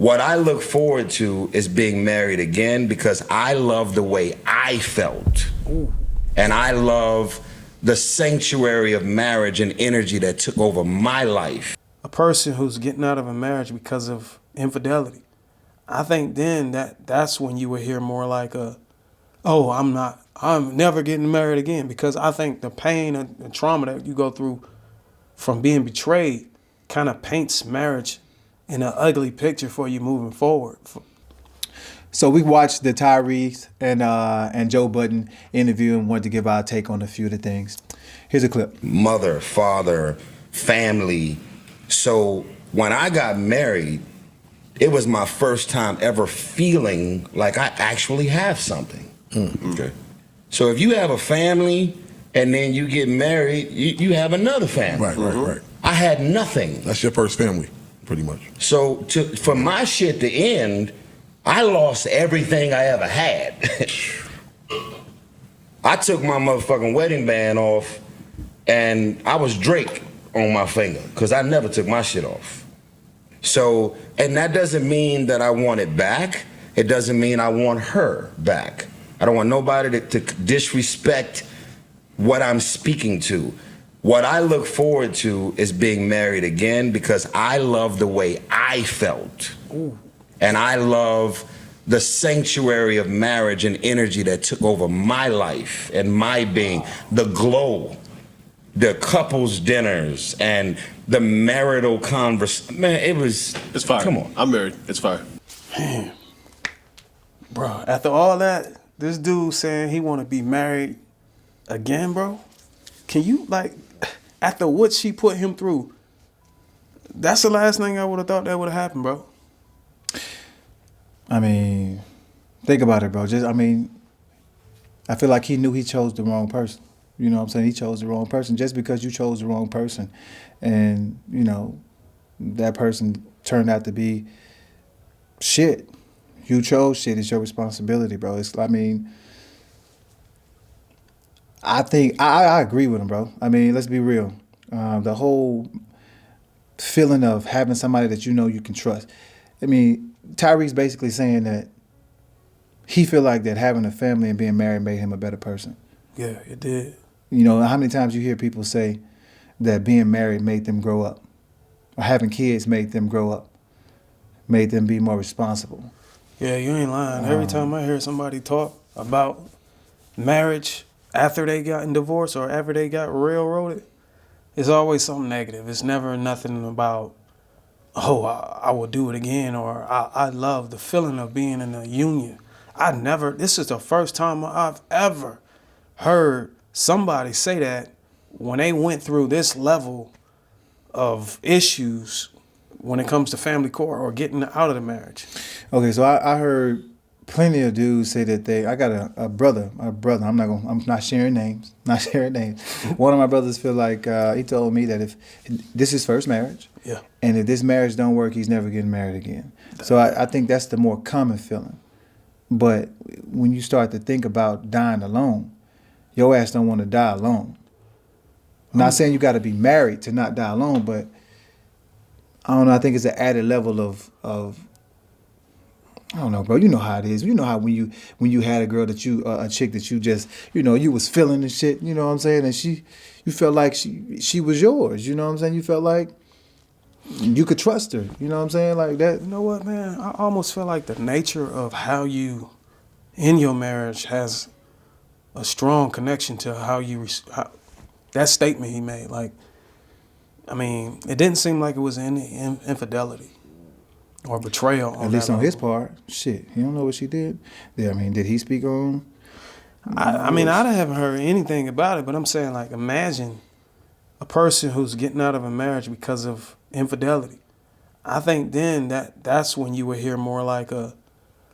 What I look forward to is being married again because I love the way I felt. Ooh. And I love the sanctuary of marriage and energy that took over my life. A person who's getting out of a marriage because of infidelity, I think then that's when you would hear more like I'm never getting married again, because I think the pain and the trauma that you go through from being betrayed kind of paints marriage in an ugly picture for you moving forward. So we watched the Tyrese and Joe Budden interview and wanted to give our take on a few of the things. Here's a clip. Mother, father, family. So when I got married, it was my first time ever feeling like I actually have something. Okay. So if you have a family and then you get married, you have another family. Right. I had nothing. That's your first family, pretty much. So for my shit to end, I lost everything I ever had. I took my motherfucking wedding band off and I was Drake on my finger because I never took my shit off. So, and that doesn't mean that I want it back. It doesn't mean I want her back. I don't want nobody to disrespect what I'm speaking to. What I look forward to is being married again because I love the way I felt. Ooh. And I love the sanctuary of marriage and energy that took over my life and my being. The glow, the couples dinners, and the marital conversation. Man, it's fire. Come on. I'm married. It's fire. Man. Bro, after all that, this dude saying he want to be married again, bro? Can you, after what she put him through, that's the last thing I would have thought that would have happened, bro. I mean, think about it, bro. I feel like he knew he chose the wrong person. You know what I'm saying? He chose the wrong person. Just because you chose the wrong person and, that person turned out to be shit. You chose shit. It's your responsibility, bro. I think, I agree with him, bro. Let's be real. The whole feeling of having somebody that you can trust. Tyrese basically saying that he feel like that having a family and being married made him a better person. Yeah, it did. How many times you hear people say that being married made them grow up, or having kids made them grow up, made them be more responsible. Yeah, you ain't lying. Every time I hear somebody talk about marriage after they got divorced or after they got railroaded, it's always something negative. It's never nothing about, I will do it again, or I love the feeling of being in a union. This is the first time I've ever heard somebody say that when they went through this level of issues when it comes to family court or getting out of the marriage. Okay, so I heard plenty of dudes say that I got a brother, I'm not sharing names, One of my brothers feel like, he told me that if this is his first marriage, yeah, and if this marriage don't work, he's never getting married again. So I think that's the more common feeling. But when you start to think about dying alone, your ass don't want to die alone. I'm not saying you got to be married to not die alone, but I don't know, I think it's an added level of I don't know, bro. You know how it is. You know how when you had a girl a chick that you just, you was feeling and shit, you know what I'm saying? And you felt like she was yours, you know what I'm saying? You felt like you could trust her, you know what I'm saying? Like that. You know what, man? I almost feel like the nature of how you, in your marriage, has a strong connection to how that statement he made. It didn't seem like it was any infidelity or betrayal. At least on his part. Shit, you don't know what she did? Yeah, did he speak on? I haven't heard anything about it, but I'm saying, imagine a person who's getting out of a marriage because of infidelity. I think then that's when you would hear more like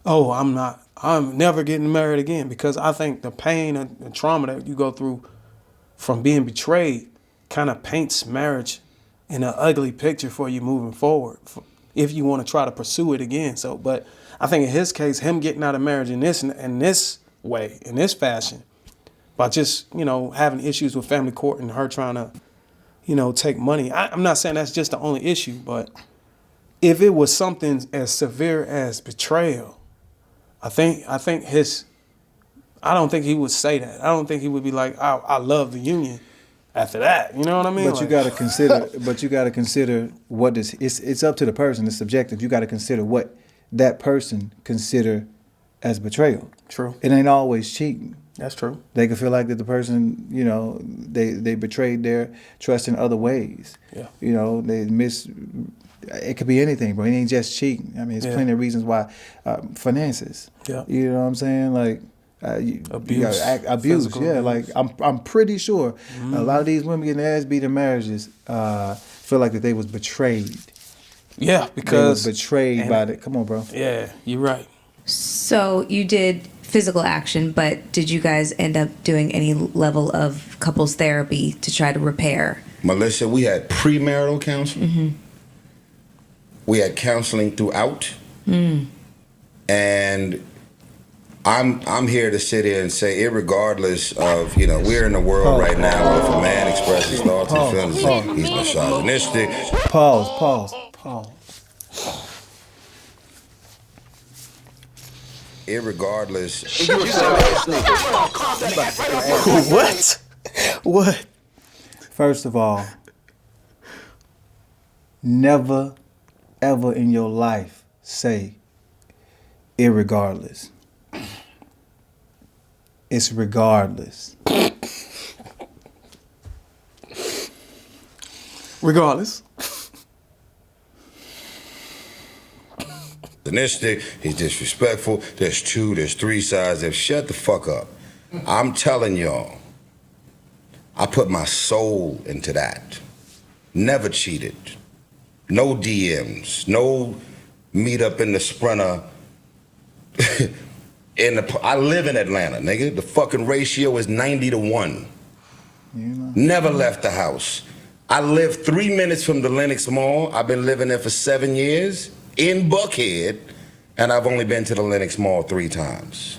I'm never getting married again, because I think the pain and the trauma that you go through from being betrayed kind of paints marriage in an ugly picture for you moving forward, if you want to try to pursue it again. So, but I think in his case, him getting out of marriage in this way, in this fashion, by just, having issues with family court and her trying to, take money. I'm not saying that's just the only issue, but if it was something as severe as betrayal, I don't think he would say that. I don't think he would be like, I love the union after that. You know what I mean? But you got to consider. But you got to consider what this. It's up to the person. It's subjective. You got to consider what that person consider as betrayal. True. It ain't always cheating. That's true. They could feel like that the person, they betrayed their trust in other ways. Yeah. It could be anything, bro. It ain't just cheating. I mean, there's plenty of reasons why. Finances. Yeah. You know what I'm saying? Like abuse. Abuse. Physical Yeah. abuse. Like I'm pretty sure a lot of these women getting their ass beat in marriages feel like that they was betrayed. Yeah, because they was betrayed by the. Come on, bro. Yeah, you're right. So you did physical action, but did you guys end up doing any level of couples therapy to try to repair? Melissa, we had premarital counseling. Mm-hmm. We had counseling throughout. And I'm here to sit here and say, irregardless of, we're in a world right now where if a man expresses thoughts and feelings, he's misogynistic. Pause. Irregardless. What? First of all, never, ever in your life say irregardless. It's regardless. Regardless. He's disrespectful. There's 2, there's 3 sides. Shut the fuck up. I'm telling y'all, I put my soul into that. Never cheated. No DMs. No meet up in the Sprinter. I live in Atlanta, nigga. The fucking ratio is 90-1. Never left the house. I live 3 minutes from the Lenox Mall. I've been living there for 7 years. In Buckhead, and I've only been to the Lenox Mall 3 times.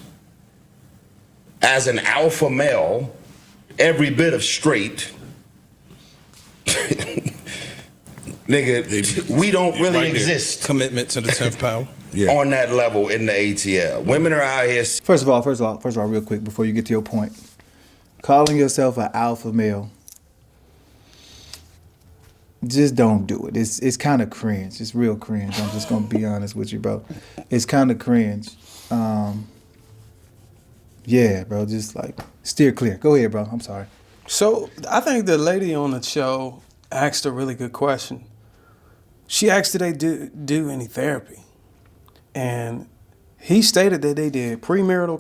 As an alpha male, every bit of straight, nigga, we don't really exist. Commitment to the 10th power. On that level in the ATL. Women are out here. First of all, real quick, before you get to your point, calling yourself an alpha male, just don't do it. It's kind of cringe. It's real cringe. I'm just gonna be honest with you, bro. It's kind of cringe. Yeah, bro. Just like steer clear. Go ahead, bro. I'm sorry. So I think the lady on the show asked a really good question. She asked, did they do any therapy? And he stated that they did premarital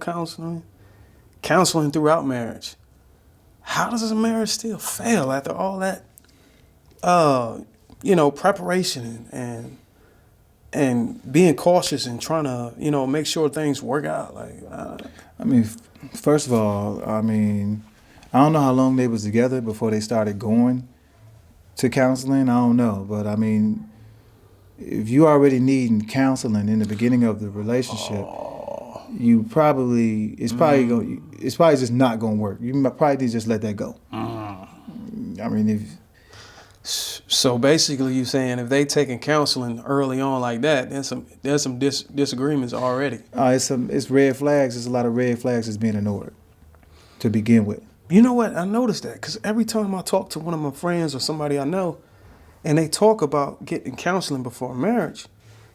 counseling throughout marriage. How does a marriage still fail after all that? Preparation and being cautious and trying to, make sure things work out. First of all, I don't know how long they was together before they started going to counseling. I don't know, but if you already needing counseling in the beginning of the relationship, it's probably just not gonna work. You probably need to just let that go. So basically, you saying if they taking counseling early on like that, there's some disagreements already. It's red flags. There's a lot of red flags that's being ignored to begin with. You know what? I noticed that because every time I talk to one of my friends or somebody I know, and they talk about getting counseling before marriage,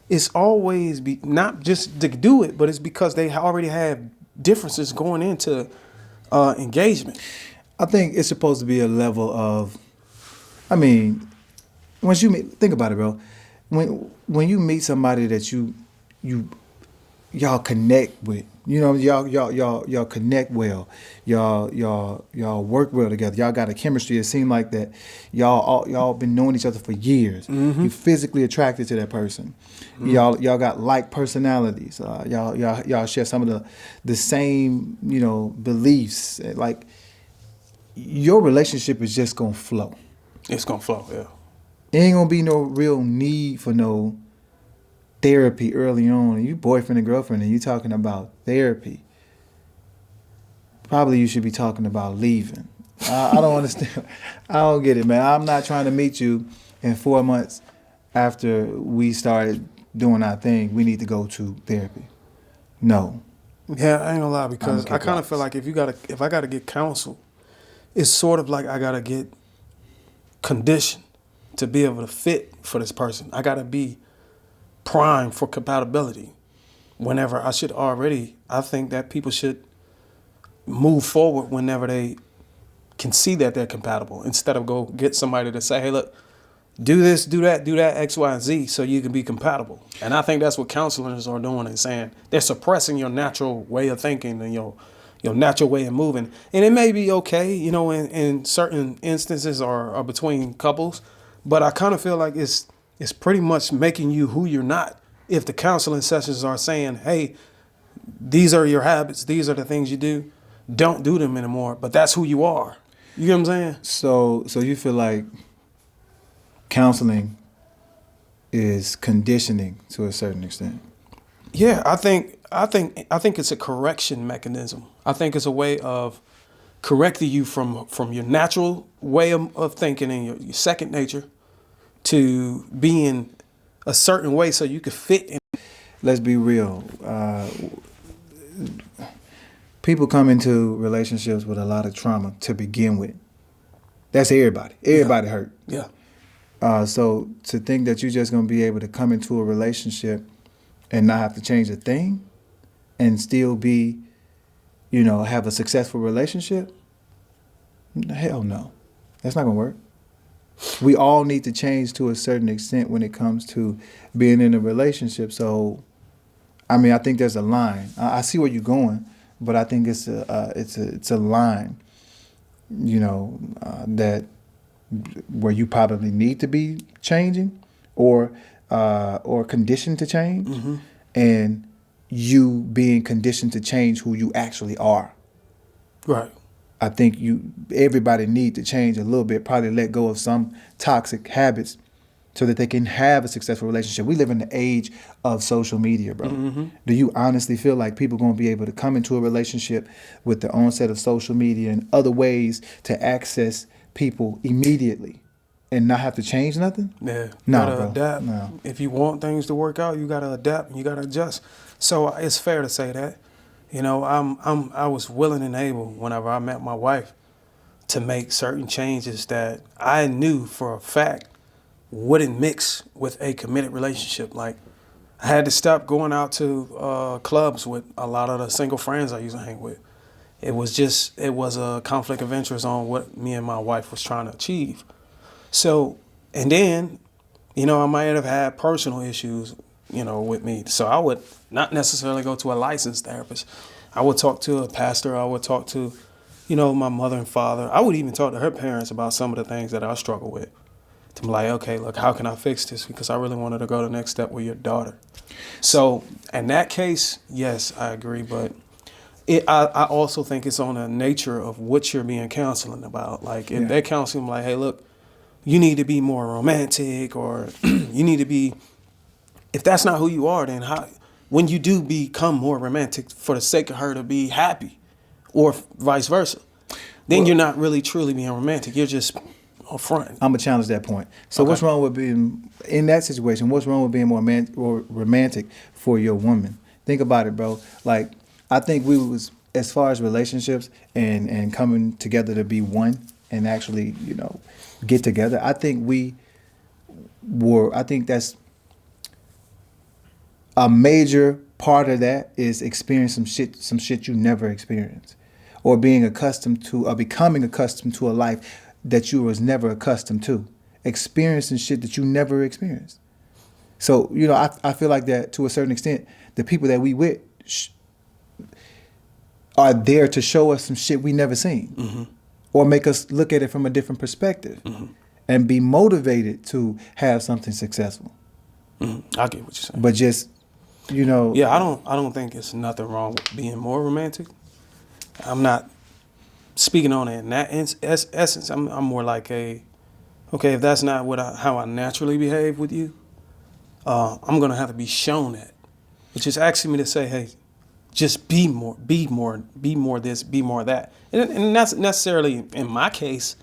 it's always not just to do it, but it's because they already have differences going into engagement. I think it's supposed to be a level of. Once you think about it, bro. When you meet somebody that y'all connect with, y'all connect well, y'all work well together. Y'all got a chemistry. It seemed like that y'all been knowing each other for years. Mm-hmm. You're physically attracted to that person. Mm-hmm. Y'all got like personalities. Y'all share some of the same beliefs. Like your relationship is just gonna flow. It's gonna flow, yeah. There ain't gonna be no real need for no therapy early on. And you boyfriend and girlfriend and you talking about therapy. Probably you should be talking about leaving. I don't understand. I don't get it, man. I'm not trying to meet you in 4 months after we started doing our thing, we need to go to therapy. No. Yeah, I ain't gonna lie, because I'ma I kick kind of rocks. feel like if I gotta get counsel, it's sort of like I gotta get conditioned to be able to fit for this person. I gotta be primed for compatibility. Whenever I think that people should move forward whenever they can see that they're compatible, instead of go get somebody to say, hey, look, do this, do that, X, Y, and Z, so you can be compatible. And I think that's what counselors are doing, and saying they're suppressing your natural way of thinking and your natural way of moving. And it may be okay, in certain instances or between couples, but I kind of feel like it's pretty much making you who you're not. If the counseling sessions are saying, hey, these are your habits, these are the things you do, don't do them anymore, but that's who you are. You get what I'm saying? So you feel like counseling is conditioning to a certain extent. Yeah, I think it's a correction mechanism. I think it's a way of correcting you from your natural way of thinking and your second nature to being a certain way so you could fit in. Let's be real. People come into relationships with a lot of trauma to begin with. That's everybody. Everybody hurt. Yeah. So to think that you're just going to be able to come into a relationship and not have to change a thing and still be, have a successful relationship, hell no. That's not going to work. We all need to change to a certain extent when it comes to being in a relationship. So, I think there's a line. I see where you're going, but I think it's a line, that where you probably need to be changing or conditioned to change, and you being conditioned to change who you actually are. Right. I think everybody need to change a little bit, probably let go of some toxic habits so that they can have a successful relationship. We live in the age of social media, bro. Do you honestly feel like people going to be able to come into a relationship with the onset of social media and other ways to access people immediately and not have to change nothing? Yeah. No, You gotta bro. adapt. No. If you want things to work out, you gotta adapt and you gotta adjust. So it's fair to say that. I was willing and able whenever I met my wife to make certain changes that I knew for a fact wouldn't mix with a committed relationship. Like, I had to stop going out to clubs with a lot of the single friends I used to hang with. It was a conflict of interest on what me and my wife was trying to achieve. So, and then, I might have had personal issues, with me. So I would not necessarily go to a licensed therapist. I would talk to a pastor. I would talk to, my mother and father. I would even talk to her parents about some of the things that I struggle with. To be like, okay, look, how can I fix this? Because I really wanted to go the next step with your daughter. So in that case, yes, I agree. But I also think it's on the nature of what you're being counseling about. Like, if they're counseling like, hey, look, you need to be more romantic, or you need to be, if that's not who you are, then when you do become more romantic for the sake of her to be happy, or vice versa, then you're not really truly being romantic. You're just a front. I'm going to challenge that point. So What's wrong with being, in that situation, what's wrong with being more romantic for your woman? Think about it, bro. Like, I think we was, as far as relationships and coming together to be one and actually, get together, I think that's a major part of that is experiencing some shit you never experienced, or being accustomed to, or becoming accustomed to a life that you was never accustomed to, experiencing shit that you never experienced. So, I feel like that to a certain extent, the people that we with are there to show us some shit we never seen, or make us look at it from a different perspective, and be motivated to have something successful. I get what you're saying. But just, Yeah, I don't think it's nothing wrong with being more romantic. I'm not speaking on it in that essence. I'm more like okay, if that's not how I naturally behave with you, I'm gonna have to be shown that. It's just asking me to say, hey, just be more this, be more that, and that's necessarily in my case.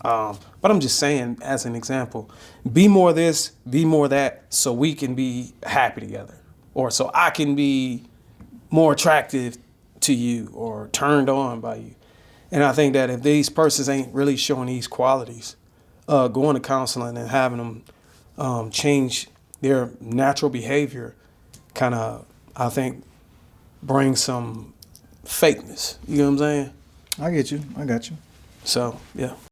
But But I'm just saying, as an example, be more this, be more that, so we can be happy together. Or so I can be more attractive to you or turned on by you. And I think that if these persons ain't really showing these qualities, going to counseling and having them change their natural behavior kind of, I think, brings some fakeness. You know what I'm saying? I get you. I got you. So, yeah.